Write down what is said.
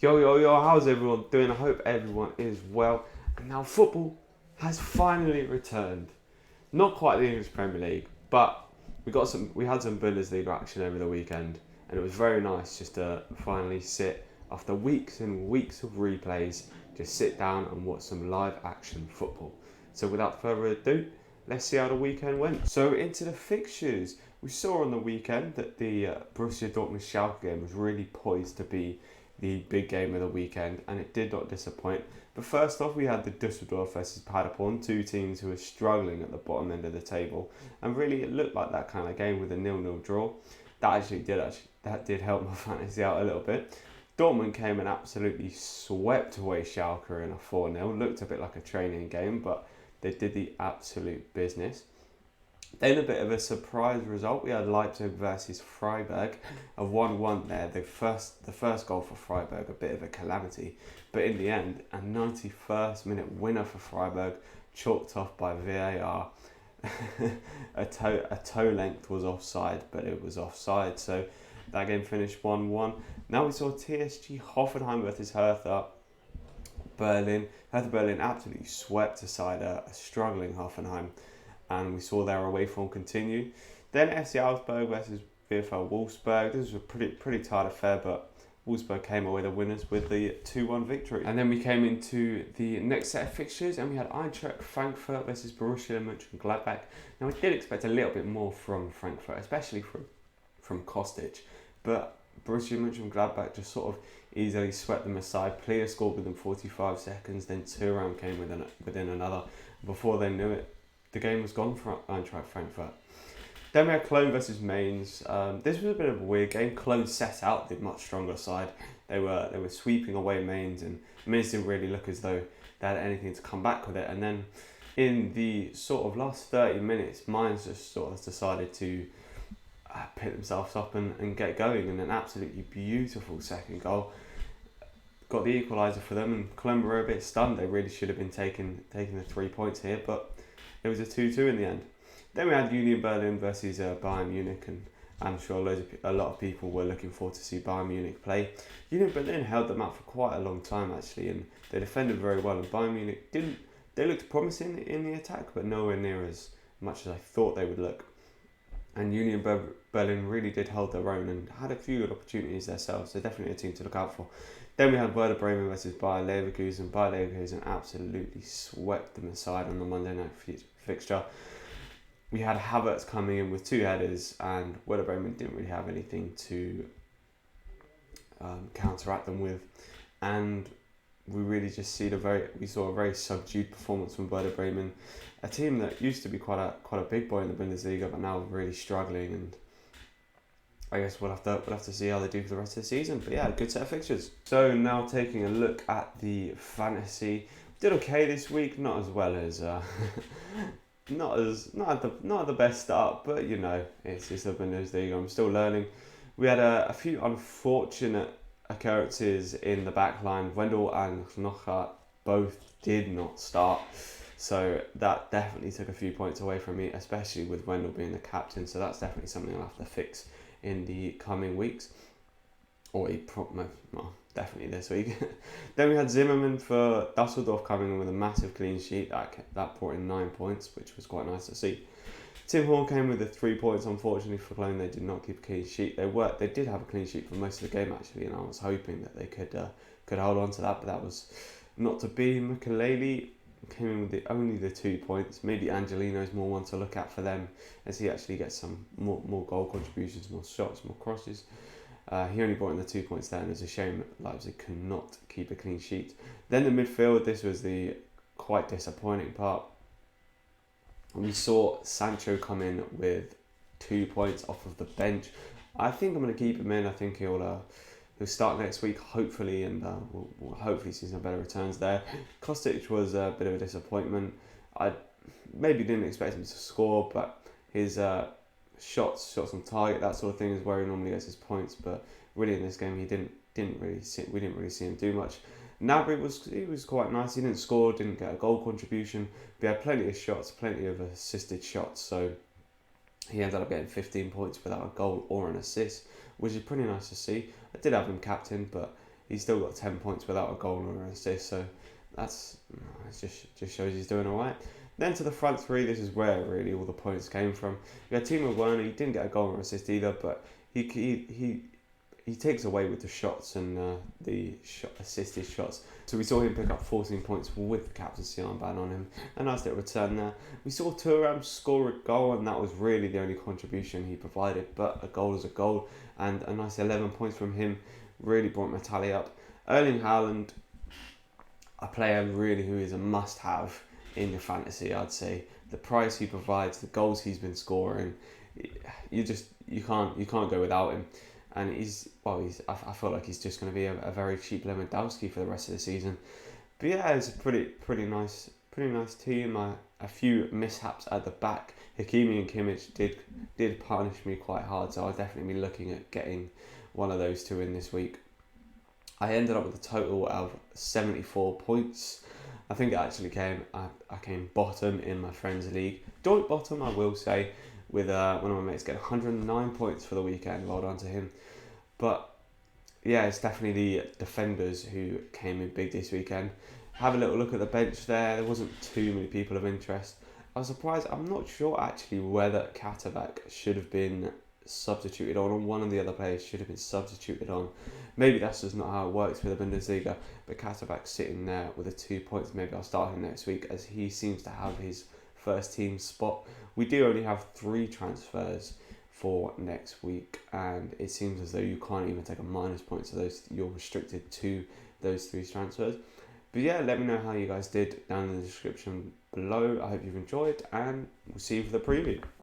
Yo, how's everyone doing? I hope everyone is well. And now football has finally returned. Not quite the English Premier League, but we had some Bundesliga action over the weekend, and it was very nice just to finally sit after weeks and weeks of replays, just sit down and watch some live action football. So without further ado, let's see how the weekend went. So into the fixtures, we saw on the weekend that the Borussia Dortmund Schalke game was really poised to be the big game of the weekend, and it did not disappoint. But first off, we had the Düsseldorf versus Paderborn, two teams who were struggling at the bottom end of the table, and really it looked like that kind of game with a 0-0 draw. That did help my fantasy out a little bit. Dortmund came and absolutely swept away Schalke in a 4-0. Looked a bit like a training game, but they did the absolute business. Then a bit of a surprise result. We had Leipzig versus Freiburg, a 1-1 there. The first goal for Freiburg, a bit of a calamity. But in the end, a 91st minute winner for Freiburg, chalked off by VAR. a toe length was offside, but it was offside. So that game finished 1-1. Now we saw TSG Hoffenheim versus Hertha Berlin. Hertha Berlin absolutely swept aside a struggling Hoffenheim, and we saw their away form continue. Then FC Augsburg versus VfL Wolfsburg. This was a pretty tight affair, but Wolfsburg came away the winners with the 2-1 victory. And then we came into the next set of fixtures, and we had Eintracht Frankfurt versus Borussia Mönchengladbach. Now we did expect a little bit more from Frankfurt, especially from Kostic, but Borussia Mönchengladbach just sort of easily swept them aside. Player scored within 45 seconds, then Thuram came within another. Before they knew it, the game was gone for Eintracht Frankfurt. Then we had Cologne versus Mainz. This was a bit of a weird game. Cologne set out the much stronger side. They were sweeping away Mainz, and Mainz didn't really look as though they had anything to come back with it. And then in the sort of last 30 minutes, Mainz just sort of decided to pick themselves up and get going, and an absolutely beautiful second goal got the equaliser for them, and Cologne were a bit stunned. They really should have been taking the 3 points here, but it was a 2-2 in the end. Then we had Union Berlin versus Bayern Munich, and I'm sure a lot of people were looking forward to see Bayern Munich play. Union Berlin held them out for quite a long time actually, and they defended very well, and Bayern Munich didn't. They looked promising in the attack, but nowhere near as much as I thought they would look. And Union Berlin really did hold their own and had a few good opportunities themselves, so definitely a team to look out for. Then we had Werder Bremen versus Bayer Leverkusen. Bayer Leverkusen absolutely swept them aside on the Monday night fixture. We had Havertz coming in with two headers, and Werder Bremen didn't really have anything to counteract them with. And we really just we saw a very subdued performance from Werder Bremen, a team that used to be quite a big boy in the Bundesliga, but now really struggling. And I guess we'll have to see how they do for the rest of the season. But yeah, a good set of fixtures. So now taking a look at the fantasy, did okay this week. Not as well as not at the best start, but you know, it's the Bundesliga. I'm still learning. We had a few unfortunate occurrences in the back line. Wendell and Knocher both did not start, so that definitely took a few points away from me, especially with Wendell being the captain. So that's definitely something I'll have to fix in the coming weeks, or definitely this week. Then we had Zimmerman for Dusseldorf coming in with a massive clean sheet that brought in 9 points, which was quite nice to see. Tim Horn came with the 3 points. Unfortunately for Cologne, they did not keep a clean sheet. They did have a clean sheet for most of the game actually, and I was hoping that they could hold on to that, but that was not to be. Mukalele came in with only the 2 points. Maybe Angelino's more one to look at for them, as he actually gets some more goal contributions, more shots, more crosses. He only brought in the 2 points there, and it's a shame that Leipzig could not keep a clean sheet. Then the midfield, this was the quite disappointing part. We saw Sancho come in with 2 points off of the bench. I think I'm going to keep him in. I think he'll start next week, hopefully, and we'll hopefully see some better returns there. Kostic was a bit of a disappointment. I maybe didn't expect him to score, but his shots on target, that sort of thing, is where he normally gets his points. But really, in this game, we didn't really see him do much. Gnabry was quite nice. He didn't score, didn't get a goal contribution, but he had plenty of shots, plenty of assisted shots. So he ended up getting 15 points without a goal or an assist, which is pretty nice to see. I did have him captain, but he's still got 10 points without a goal or an assist, so that's it just shows he's doing alright. Then to the front three, this is where really all the points came from. You had Timo Werner, he didn't get a goal or assist either, but he takes away with the shots and assisted shots. So we saw him pick up 14 points with the captaincy armband on him. A nice little return there. We saw Thuram score a goal, and that was really the only contribution he provided. But a goal is a goal, and a nice 11 points from him really brought my tally up. Erling Haaland, a player really who is a must-have in your fantasy, I'd say. The price he provides, the goals he's been scoring, you can't go without him. And I feel like he's just going to be a very cheap Lewandowski for the rest of the season. But yeah, it's a pretty nice team. A few mishaps at the back. Hakimi and Kimmich did punish me quite hard, so I'll definitely be looking at getting one of those two in this week. I ended up with a total of 74 points. I think it actually I came bottom in my friends' league. Joint bottom, I will say, with one of my mates getting 109 points for the weekend. Well done to him. But yeah, it's definitely the defenders who came in big this weekend. Have a little look at the bench there. There wasn't too many people of interest. I was surprised. I'm not sure actually whether Katterbach should have been substituted on, or one of the other players should have been substituted on. Maybe that's just not how it works for the Bundesliga. But Katterbach sitting there with the 2 points. Maybe I'll start him next week, as he seems to have his first team spot. We do only have 3 transfers for next week, and it seems as though you can't even take a minus point, so you're restricted to those 3 transfers. But yeah, let me know how you guys did down in the description below. I hope you've enjoyed, and we'll see you for the preview.